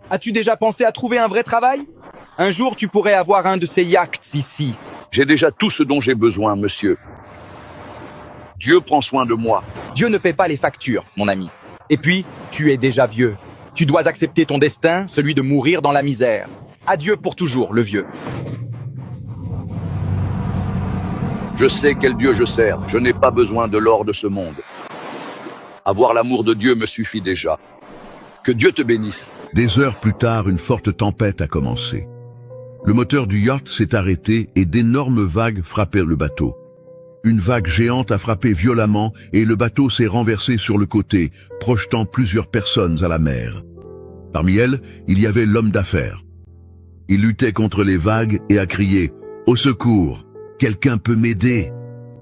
As-tu déjà pensé à trouver un vrai travail? Un jour, tu pourrais avoir un de ces yachts ici. J'ai déjà tout ce dont j'ai besoin, monsieur. Dieu prend soin de moi. Dieu ne paie pas les factures, mon ami. Et puis, tu es déjà vieux. Tu dois accepter ton destin, celui de mourir dans la misère. Adieu pour toujours, le vieux. Je sais quel Dieu je sers. Je n'ai pas besoin de l'or de ce monde. Avoir l'amour de Dieu me suffit déjà. Que Dieu te bénisse. Des heures plus tard, une forte tempête a commencé. Le moteur du yacht s'est arrêté et d'énormes vagues frappèrent le bateau. Une vague géante a frappé violemment et le bateau s'est renversé sur le côté, projetant plusieurs personnes à la mer. Parmi elles, il y avait l'homme d'affaires. Il luttait contre les vagues et a crié « Au secours! Quelqu'un peut m'aider ?»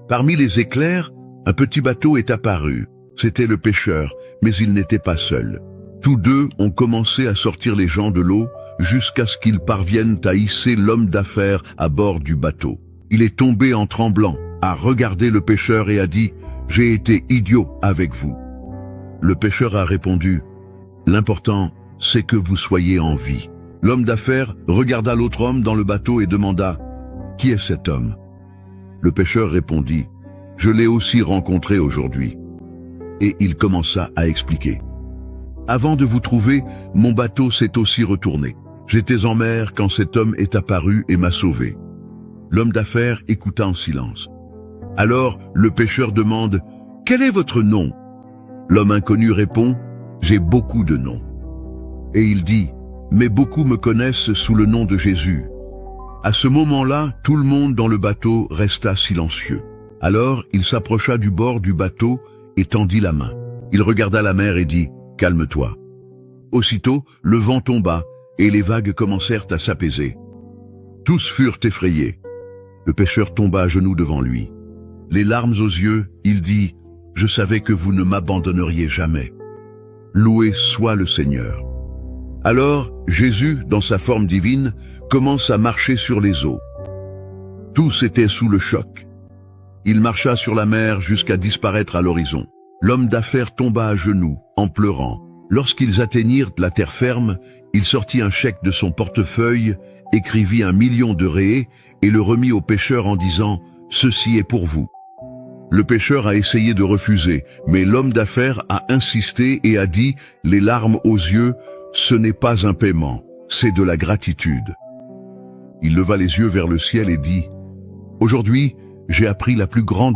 Parmi les éclairs, un petit bateau est apparu. C'était le pêcheur, mais il n'était pas seul. Tous deux ont commencé à sortir les gens de l'eau jusqu'à ce qu'ils parviennent à hisser l'homme d'affaires à bord du bateau. Il est tombé en tremblant, a regardé le pêcheur et a dit « J'ai été idiot avec vous ». Le pêcheur a répondu « L'important, c'est que vous soyez en vie ». L'homme d'affaires regarda l'autre homme dans le bateau et demanda « Qui est cet homme ?» Le pêcheur répondit « Je l'ai aussi rencontré aujourd'hui ». Et il commença à expliquer. Avant de vous trouver, mon bateau s'est aussi retourné. J'étais en mer quand cet homme est apparu et m'a sauvé. L'homme d'affaires écouta en silence. Alors, le pêcheur demande « Quel est votre nom ?» L'homme inconnu répond « J'ai beaucoup de noms. » Et il dit « Mais beaucoup me connaissent sous le nom de Jésus. » À ce moment-là, tout le monde dans le bateau resta silencieux. Alors, il s'approcha du bord du bateau et tendit la main. Il regarda la mer et dit « Calme-toi ». Aussitôt, le vent tomba et les vagues commencèrent à s'apaiser. Tous furent effrayés. Le pêcheur tomba à genoux devant lui. Les larmes aux yeux, il dit « Je savais que vous ne m'abandonneriez jamais. Loué soit le Seigneur. » Alors, Jésus, dans sa forme divine, commence à marcher sur les eaux. Tous étaient sous le choc. Il marcha sur la mer jusqu'à disparaître à l'horizon. L'homme d'affaires tomba à genoux, en pleurant. Lorsqu'ils atteignirent la terre ferme, il sortit un chèque de son portefeuille, écrivit 1 million de réés et le remit au pêcheur en disant « Ceci est pour vous ». Le pêcheur a essayé de refuser, mais l'homme d'affaires a insisté et a dit, les larmes aux yeux, « Ce n'est pas un paiement, c'est de la gratitude ». Il leva les yeux vers le ciel et dit « Aujourd'hui, j'ai appris la plus grande